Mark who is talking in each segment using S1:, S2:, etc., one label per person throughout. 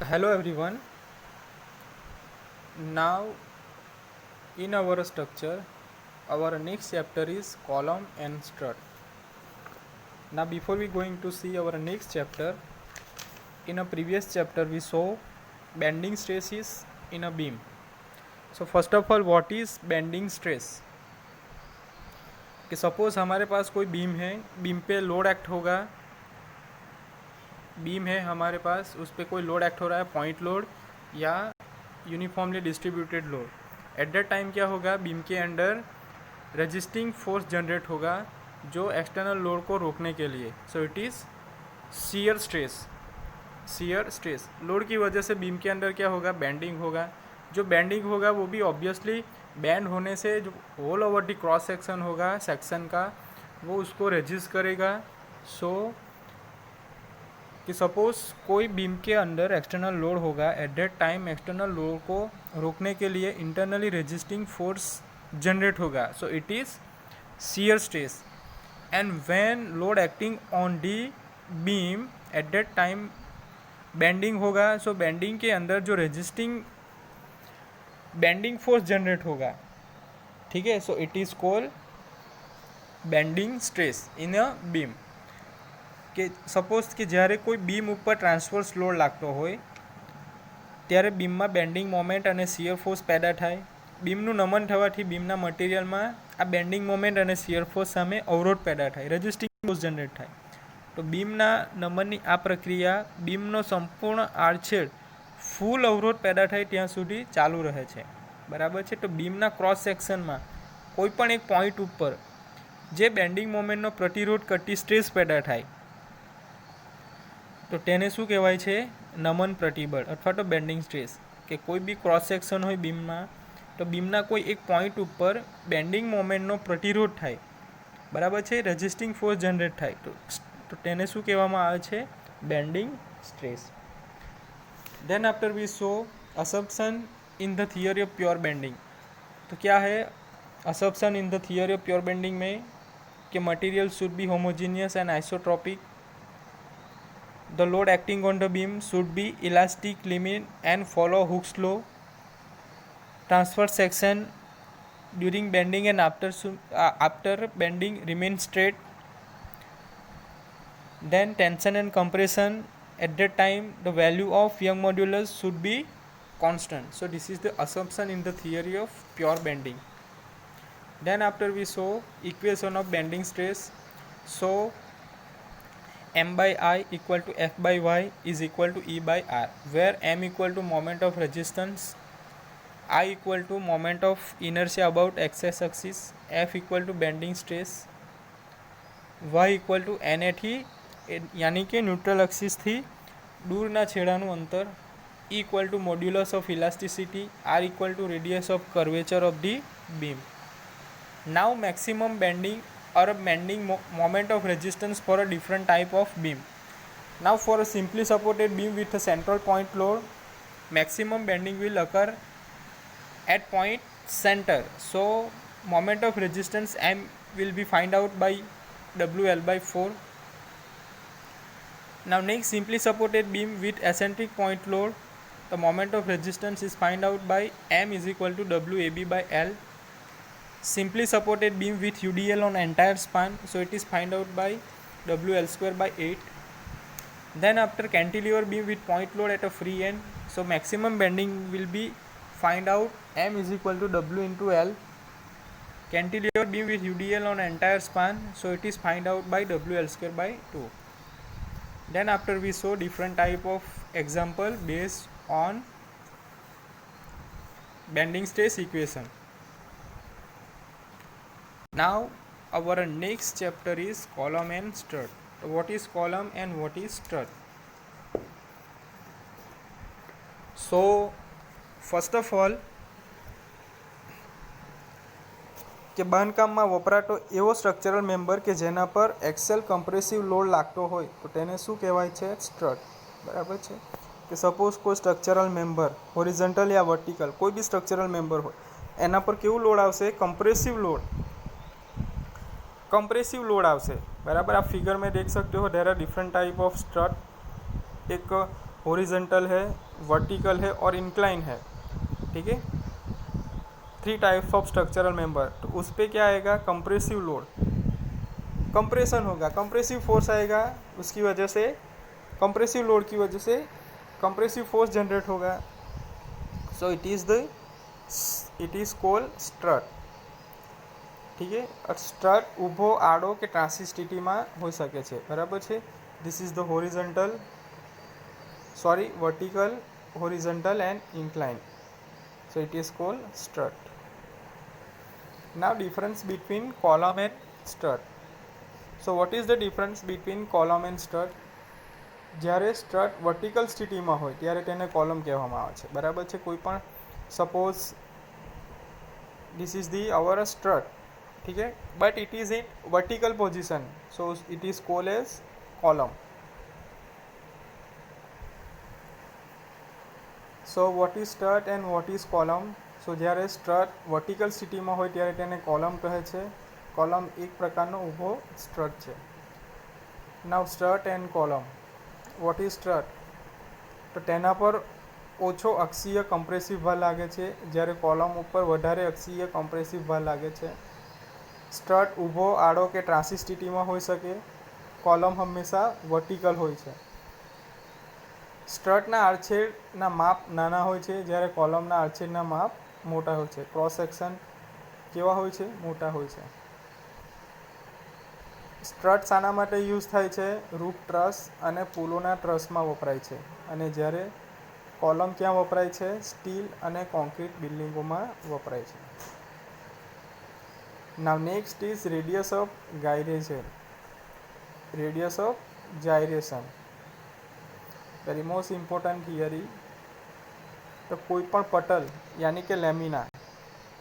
S1: Hello everyone. Now in our structure, our next chapter is column and strut. Now before we going to see our next chapter, in a previous chapter we saw bending stresses in a beam. So first of all, what is bending stress? कि suppose हमारे पास कोई beam है, beam पे load act होगा, beam है हमारे पास, उस पर कोई लोड एक्ट हो रहा है, पॉइंट लोड या uniformly distributed load. Eight that time क्या होगा, बीम के अंडर रजिस्टिंग फोर्स जनरेट होगा जो एक्सटर्नल लोड को रोकने के लिए। So it is shear stress. Shear stress load की वजह से बीम के अंदर क्या होगा, बेंडिंग होगा। जो बेंडिंग होगा वो भी ऑब्वियसली बैंड होने से जो whole over the cross section होगा सेक्शन का, वो उसको रेजिस्ट करेगा। सो कि सपोज़ कोई बीम के अंदर एक्सटर्नल लोड होगा, at that time external load को रोकने के लिए इंटरनली रेजिस्टिंग फोर्स जनरेट होगा। So it is shear stress. And when load acting on the beam, eight that time bending होगा। सो बेंडिंग के अंदर जो रेजिस्टिंग बेंडिंग फोर्स जनरेट होगा, ठीक है, so it is called bending stress in a beam. કે suppose કે જ્યારે કોઈ બીમ ઉપર ટ્રાન્સવર્સ લોડ લાગતો હોય ત્યારે બીમમાં બેન્ડિંગ મોમેન્ટ અને શિયર ફોર્સ પેદા થાય। બીમનું નમન થવાથી બીમના મટીરિયલમાં આ બેન્ડિંગ મોમેન્ટ અને શિયર ફોર્સ સામે અવરોધ પેદા થાય, રેઝિસ્ટિંગ ફોર્સ જનરેટ થાય। તો બીમના નમનની આ પ્રક્રિયા બીમનો સંપૂર્ણ આડછેદ ફૂલ અવરોધ પેદા થાય ત્યાં સુધી ચાલુ રહે છે, બરાબર છે। તો બીમના ક્રોસ સેક્શનમાં કોઈ પણ એક પોઈન્ટ ઉપર જે બેન્ડિંગ મોમેન્ટનો પ્રતિરોધ કરતી સ્ટ્રેસ પેદા થાય તો તેને શું કહેવાય છે, નમન પ્રતિબળ અથવા તો બેન્ડિંગ સ્ટ્રેસ। કે કોઈ બી ક્રોસ સેક્શન હોય બીમમાં, તો બીમના કોઈ એક પોઈન્ટ ઉપર બેન્ડિંગ મોમેન્ટનો પ્રતિરોધ થાય, બરાબર છે, રેઝિસ્ટિંગ ફોર્સ જનરેટ થાય, તો તેને શું કહેવામાં આવે છે, bending stress. Then after we show assumption in the theory of pure bending. तो क्या है assumption in the theory of pure bending में कि material should be homogeneous and isotropic, the load acting on the beam should be elastic limit and follow Hooke's law, transverse section during bending and after bending remain straight, then tension and compression at that time the value of Young modulus should be constant. So this is the assumption in the theory of pure bending. Then after we saw equation of bending stress. So m by I equal to f by y is equal to E by R, where m equal to moment of resistance, I equal to moment of inertia about x axis, f equal to bending stress, y equal to na થી यानी कि neutral axis थी दूरना छेड़ाનું અંતર, E equal to modulus of elasticity, R equal to radius of curvature of the beam. Now maximum bending or a bending moment of resistance for a different type of beam. Now for a simply supported beam with a central point load, maximum bending will occur at point center. So moment of resistance M will be find out by WL by 4. Now next simply supported beam with eccentric point load, the moment of resistance is find out by M is equal to WAB by L. Simply supported beam with UDL on entire span, so it is find out by WL square by 8. Then after cantilever beam with point load at a free end, so maximum bending will be find out M is equal to W into L. Cantilever beam with UDL on entire span, so it is find out by WL square by 2. Then after we saw different type of example based on bending stress equation. Now our next chapter is column and strut. So what is column and what is strut? So first of all કે બાંધકામમાં વપરાતો એવો structural member કે જેના પર Excel compressive load લાગતો હોય તો તેને શું કહેવાય છે, સ્ટ્રટ, બરાબર છે। કે સપોઝ કોઈ સ્ટ્રક્ચરલ મેમ્બર હોરિઝોન્ટલ या વર્ટિકલ કોઈ બી સ્ટ્રક્ચરલ મેમ્બર હોય એના પર કેવું લોડ આવશે, कंप्रेसिव लोड आवશે, बराबर। आप फिगर में देख सकते हो there are different type of strut. एक हॉरिजॉन्टल है, वर्टिकल है और इंक्लाइन है, ठीक है। 3 टाइप्स ऑफ स्ट्रक्चरल मेंबर। तो उस पर क्या आएगा, कंप्रेसिव लोड, कंप्रेशन होगा, कंप्रेसिव फोर्स आएगा, उसकी वजह से कंप्रेसिव लोड की वजह से कंप्रेसिव फोर्स जनरेट होगा। So it is called strut, ठीक है। स्ट्रट ઊભો આડો કે ત્રાંસી સ્થિતિમાં હોઈ શકે છે, બરાબર છે। This is the vertical, horizontal and incline, so it is called strut. Now difference between column and strut. So what is the difference between column and strut? જ્યારે સ્ટ્રટ વર્ટિકલ સ્થિતિમાં હોય ત્યારે તેને કોલમ કહેવામાં આવે છે, બરાબર છે। કોઈ પણ suppose this is our strut, ठीक है, but it is in vertical position, so it is called as column. So what is strut and what is column? So જ્યારે સ્ટ્રટ વર્ટિકલ સ્થિતિમાં હોય ત્યારે તેને કોલમ કહે છે। કોલમ એક પ્રકારનો ઊભો સ્ટ્રટ છે। Now strut and column. What is strut? તો તેના પર ઓછો અક્ષીય કમ્પ્રેસિવ ભાર લાગે છે, જ્યારે કોલમ ઉપર વધારે અક્ષીય કમ્પ્રેસિવ ભાર લાગે છે। સ્ટ્રટ ઊભો, આડો કે ત્રાંસી સ્થિતિમાં હોઈ શકે, કોલમ હંમેશા વર્ટિકલ હોય છે। સ્ટ્રટના આડછેદના માપ નાના હોય છે, જ્યારે કોલમના આડછેદના માપ મોટા હોય છે। ક્રોસ સેક્શન કેવા હોય છે, મોટા હોય છે। સ્ટ્રટ શાના માટે યુઝ થાય છે, રૂફ ટ્રસ અને પુલોના ટ્રસમાં વપરાય છે, અને જ્યારે કોલમ ક્યાં વપરાય છે, સ્ટીલ અને કોન્ક્રીટ બિલ્ડિંગોમાં વપરાય છે। Now next is radius of gyration, radius of gyration, very most important theory. તો કોઈ પણ પટલ યાની કે લેમિના,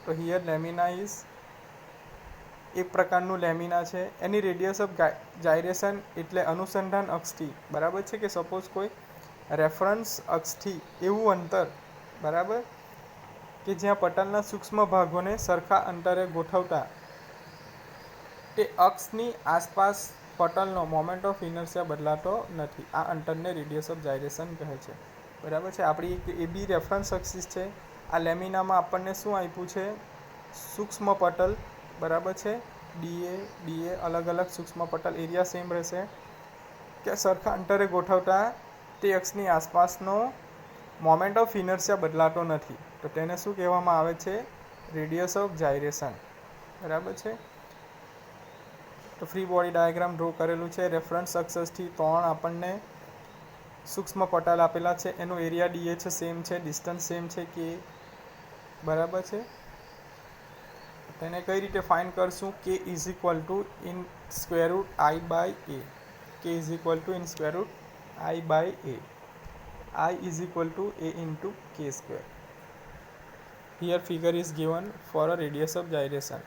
S1: તો હિયર લેમિના ઇઝ એક પ્રકારનું લેમિના છે, એની રેડિયસ ઓફ જાયરેશન એટલે અનુસંધાન અક્ષથી, બરાબર છે, કે સપોઝ કોઈ રેફરન્સ અક્ષથી એવું અંતર, બરાબર, કે જ્યાં પટલના સૂક્ષ્મ ભાગોને સરખા અંતરે ગોઠવતા તે અક્ષની આસપાસ પટલનો મોમેન્ટ ઓફ ઇનર્શિયા બદલાતો નથી, આ અંતરને રેડિયસ ઓફ જાયરેશન કહે છે, બરાબર છે। આપણી એક એ બી રેફરન્સ અક્ષિસ છે। આ લેમિનામાં આપણને શું આપ્યું છે, સૂક્ષ્મ પટલ, બરાબર છે, ડીએ अलग अलग सूक्ष्म पटल, एरिया सेम रहेશે કે સરખા અંતરે ગોઠવતા તે અક્ષની આસપાસનો મોમેન્ટ ઓફ ઇનર્શિયા બદલાતો નથી, તો તેને શું કહેવામાં આવે છે, રેડિયસ ઓફ જાયરેશન, બરાબર છે। તો ફ્રી બોડી ડાયાગ્રામ ડ્રો કરેલું છે। રેફરન્સ અક્ષસથી 3 આપણને સૂક્ષ્મ પટલ આપેલા છે, એનો એરિયા ડીએ છે, સેમ છે, ડિસ્ટન્સ સેમ છે કે, બરાબર છે। તેને કઈ રીતે ફાઇન્ડ કરશું, K is equal to in square root I by A, K is equal to in square root I by A, I is equal to A into K square. Here figure is given for a radius of gyration.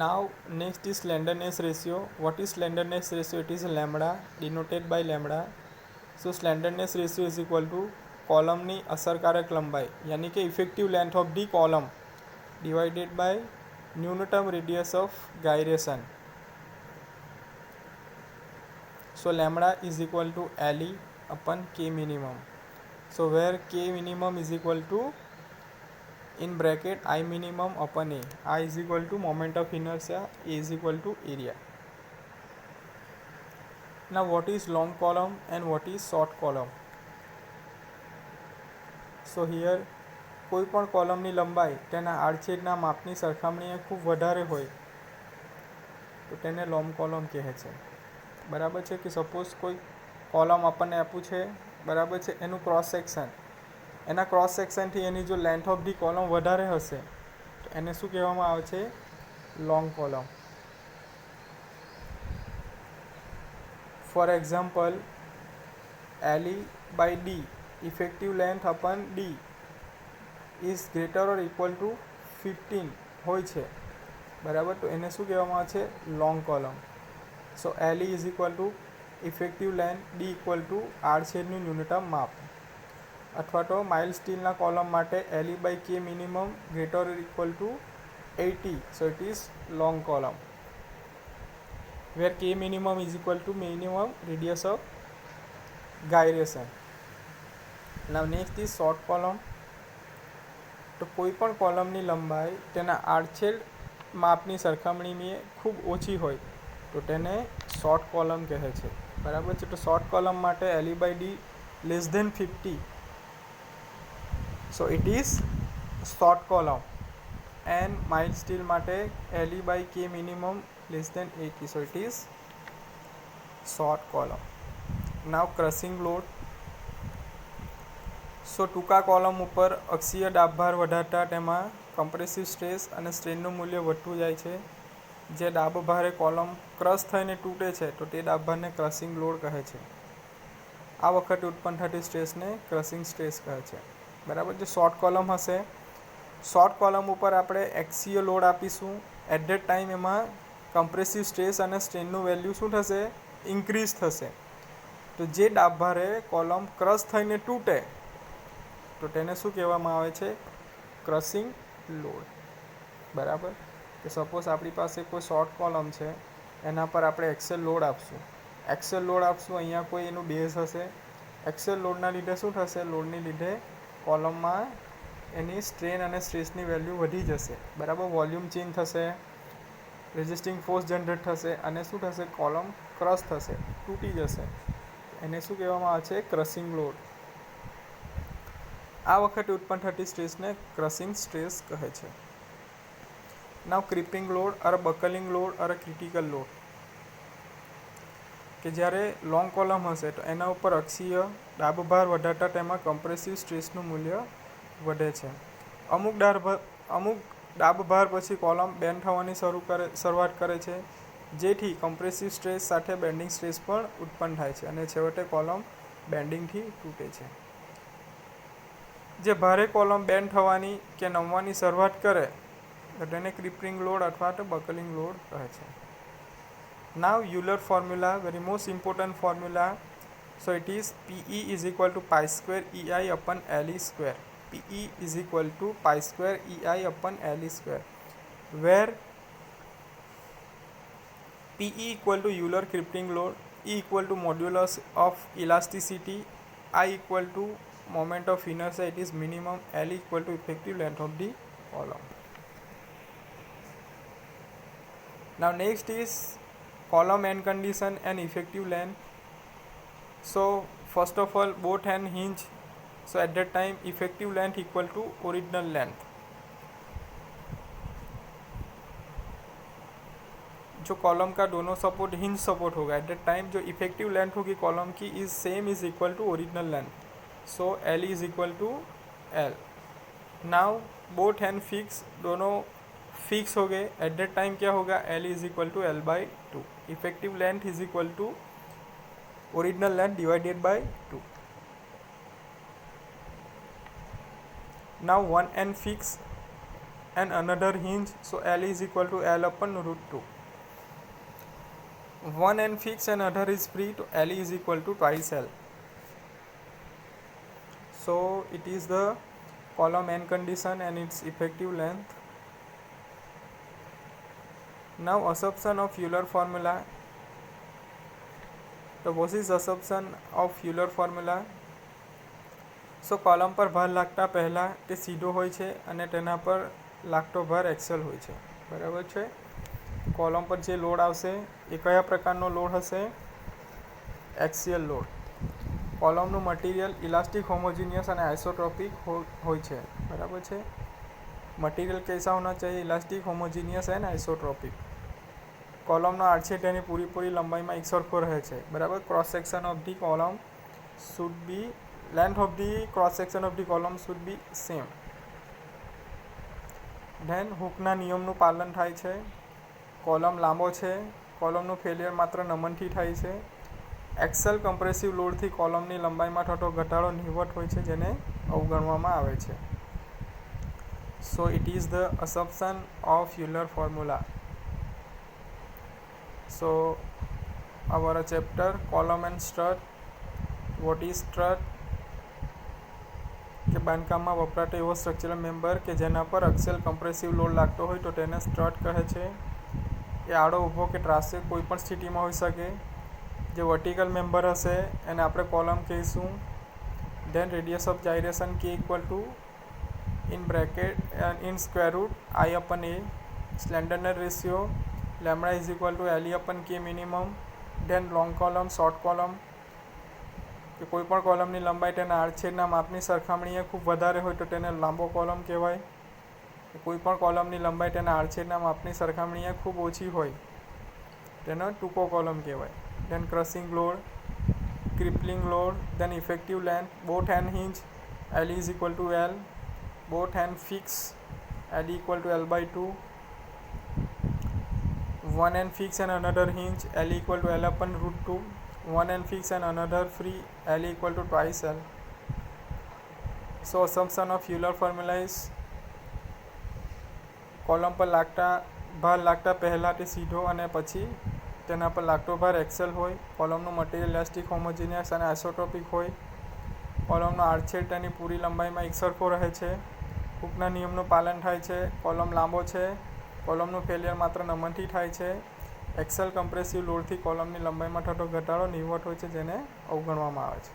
S1: Now next is slenderness ratio. What is slenderness ratio? It is lambda, denoted by lambda. So slenderness ratio is equal to કોલમની અસરકારક લંબાઈ યાની કે effective length of the column divided by न्यूनतम radius of gyration. So lambda is equal to LE upon K minimum. So where K minimum is equal to in bracket I minimum upon A. I is equal to moment of inertia, A is equal to area. Now what is long column and what is short column? So here કોઈ પણ કોલમની લંબાઈ તેના આડછેદના માપની સરખામણીએ ખૂબ વધારે હોય તો તેને લોંગ કોલમ કહે છે, બરાબર છે। કે સપોઝ કોઈ કોલમ આપણને આપ્યું છે, બરાબર છે, એનું ક્રોસ સેક્શન, એના ક્રોસ સેક્શનથી એની જો લેન્થ ઓફ ધી કોલમ વધારે હશે તો એને શું કહેવામાં આવે છે, long column. For example LE by D, effective length upon D is greater or equal to 15 હોય છે, બરાબર, તો એને શું કહેવામાં આવે છે, long column. So LE is equal to effective length, D equal to આડછેદનું ન્યૂનતમ માપ, અથવા તો માઇલ સ્ટીલના કોલમ માટે LE by K minimum greater or equal to 80, so it is long column, where K minimum is equal to minimum radius of gyration. Now next is short column. તો કોઈ પણ કોલમની લંબાઈ તેના આડછેદ માપની સરખામણીમાં ખૂબ ઓછી હોય તો તેને શોર્ટ કોલમ કહે છે. બરાબર છે. તો શોર્ટ કોલમ માટે LE/D less than 50, so it is short column. And mild steel માટે LE/K minimum less than 80, so it is short column. Now crushing load. So ટૂંકા કોલમ ઉપર અક્ષીય દાબભાર વધારતા તેમાં કમ્પ્રેસિવ સ્ટ્રેસ અને સ્ટ્રેનનું મૂલ્ય વધતું જાય છે. જે દાબભારે કોલમ ક્રશ થઈને તૂટે છે તો તે દાબભારને ક્રશિંગ લોડ કહે છે. આ વખતે ઉત્પન્ન થતી સ્ટ્રેસને ક્રશિંગ સ્ટ્રેસ કહે છે. બરાબર. જે શોર્ટ કોલમ હશે, શોર્ટ કોલમ ઉપર આપણે એક્સીય લોડ આપીશું. એટ ધેટ ટાઈમ એમાં કમ્પ્રેસિવ સ્ટ્રેસ અને સ્ટ્રેનનું વેલ્યુ શું થશે? ઇન્ક્રીઝ થશે. તો જે દાબભારે કોલમ ક્રશ થઈને તૂટે તો તેને શું કહેવામાં આવે છે? Crushing load. બરાબર. તો સપોઝ આપણી પાસે કોઈ શોર્ટ કોલમ છે, એના પર આપણે એક્સેલ લોડ આપશું. અહીંયા કોઈ એનું બેઝ હશે. એક્સેલ લોડના લીધે શું થશે? લોડની લીધે કોલમમાં એની સ્ટ્રેન અને સ્ટ્રેસની વેલ્યુ વધી જશે. બરાબર. વોલ્યુમ ચેન્જ થશે, રેઝિસ્ટિંગ ફોર્સ જનરેટ થશે અને શું થશે? કોલમ ક્રશ થશે, તૂટી જશે. એને શું કહેવામાં આવે છે? Crushing load. આ વખતે ઉત્પન્ન થતી સ્ટ્રેસને ક્રશિંગ સ્ટ્રેસ કહે છે. નાવ ક્રિપિંગ લોડ અર બકલિંગ લોડ અર ક્રિટિકલ લોડ. કે જ્યારે લોંગ કોલમ હશે તો એના ઉપર અક્ષીય દાબભાર વધારતા તેમાં કમ્પ્રેસિવ સ્ટ્રેસનું મૂલ્ય વધે છે. અમુક દાબભાર પછી કોલમ બેન્ડ થવાની શરૂઆત કરે છે, જેથી કમ્પ્રેસિવ સ્ટ્રેસ સાથે બેન્ડિંગ સ્ટ્રેસ પણ ઉત્પન્ન થાય છે અને છેવટે કોલમ બેન્ડિંગથી તૂટે છે. જે ભારે કોલમ બેન્ડ થવાની કે નમવાની શરૂઆત કરે તો તેને ક્રિપિંગ લોડ અથવા તો બકલિંગ લોડ કહે છે. Now Euler formula, very most important formula. So it is PE is equal to pi square EI upon LE square. PE is equal to pi square EI upon LE square, where PE equal to Euler crimping load, E equal to modulus of elasticity, I equal to moment of inertia, it is minimum, L equal to effective length of the column. Now next is column end condition and effective length. So first of all, both end hinge, so at that time effective length equal to original length. जो column का दोनों support hinge support होगा, at that time जो effective length होगी column की is same is equal to original length. So L is equal to L. Now both hand fix, दोनों fix हो गए. एट दैट टाइम क्या होगा? L is equal to L/2. Effective length is equal to original length divided by 2. Now one end fix and another hinge, so L is equal to L upon √2. One end fix and other is free, to L is equal to twice L. So it is the column end condition and its effective length. Now assumption of Euler formula. So what is assumption of Euler formula? So column પર ભાર લાગતા પહેલાં તે સીધો હોય છે અને તેના પર લાગતો ભાર એક્સેલ હોય છે. બરાબર છે. કોલમ પર જે લોડ આવશે એ કયા પ્રકારનો લોડ હશે? Axial load. કોલમનું મટીરિયલ ઇલાસ્ટિક, હોમોજીનિયસ અને આઇસોટ્રોપિક હોય છે. બરાબર છે. મટીરિયલ कैसा होना चाहिए? Elastic, homogeneous and isotropic. કોલમનો આડછેદ તેની પૂરી લંબાઈમાં એકસરખો રહે છે. બરાબર. Cross section of the column should be, length of the cross section of the column should be same. Then હુકના નિયમનું પાલન થાય છે. કોલમ લાંબો છે. કોલમનું ફેલિયર માત્ર નમનથી થાય છે. એક્સેલ કમ્પ્રેસિવ લોડથી કોલમની લંબાઈમાં થતો ઘટાડો નહિવત હોય છે, જેને અવગણવામાં આવે છે. સો it is the assumption of Euler formula. So our chapter column and strut. What is strut? કે બાંધકામમાં વપરાતો એવો સ્ટ્રક્ચરલ મેમ્બર કે જેના પર અક્સિયલ કમ્પ્રેસિવ લોડ લાગતો હોય તો તેને સ્ટ્રટ કહે છે. એ આડો ઊભો કે ત્રાસે કોઈ પણ સ્થિતિમાં હોઈ શકે. જે વર્ટિકલ મેમ્બર હશે એને આપણે કોલમ કહીશું. Than radius of gyration K equal to in bracket in square root I upon A. Slenderness ratio lambda is equal to L upon K minimum. Then long column, short column, કે કોઈ પણ કોલમની લંબાઈ તેના આડછેદના માપની સરખામણીએ ખૂબ વધારે હોય તો તેને લાંબો કોલમ કહેવાય. કોઈ પણ કોલમની લંબાઈ તેના આડછેદના માપની સરખામણીએ ખૂબ ઓછી હોય તેનો ટૂંકો કોલમ કહેવાય. Then crushing load, crippling load, then effective length. Both end hinge L is equal to L. Both hand fix L equal to L/2. One hand fix and another hinge L equal to L upon √2. One hand fix and another free L equal to twice L. So assumption of Euler formula is column પર ભાર લાગતા પહેલાંથી સીધો અને પછી તેના પર લાગતો ભાર એક્સેલ હોય. કોલમનું મટીરિયલ ઇલાસ્ટિક, હોમોજીનિયસ અને આઇસોટ્રોપિક હોય. કોલમનો આડછેદ તેની પૂરી લંબાઈમાં એકસરખો રહે છે. હૂકના નિયમનું પાલન થાય છે. કોલમ લાંબો છે. કોલમનું ફેલિયર માત્ર નમનથી થાય છે. એક્સેલ કમ્પ્રેસિવ લોડથી કોલમની લંબાઈમાં થતો ઘટાડો નહિવત હોય છે, જેને અવગણવામાં આવે છે.